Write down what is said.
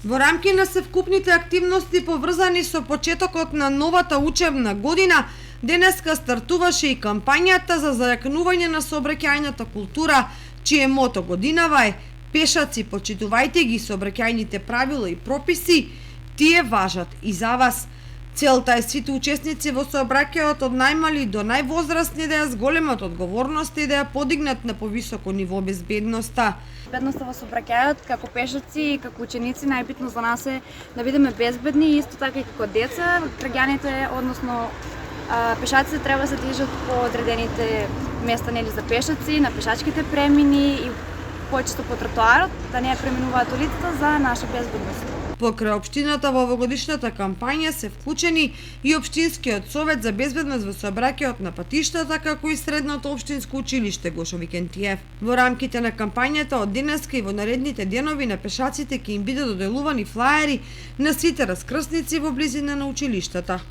Во рамки на севкупните активности поврзани со почетокот на новата учебна година, денеска стартуваше и кампањата за зајакнување на сообраќајната култура, чие мото годинава е "Пешаци, почитувајте ги сообраќајните правила и прописи, тие важат и за вас". Целта е сите учесници во сообраќајот од најмали до највозрастни да ја зголемат одговорноста и да ја подигнат на повисоко ниво безбедноста. Безбедноста во сообраќајот како пешаци и како ученици најбитно за нас е да бидеме безбедни и исто така и како деца, граѓаните, односно пешаците треба да се движат по одредените места нели за пешаци, на пешачките премини и почесто по тротоарот, да не ја преминуваат улицата за наша безбедност. Покрај општината во овогодишната кампања се вклучени и Општинскиот совет за безбедност во сообраќајот на патиштата, како и Средното општинско училиште Гошо Викентиев. Во рамките на кампањата од денеска и во наредните денови на пешаците ќе им бидат доделувани флаери на сите раскрсници во близина на училиштата.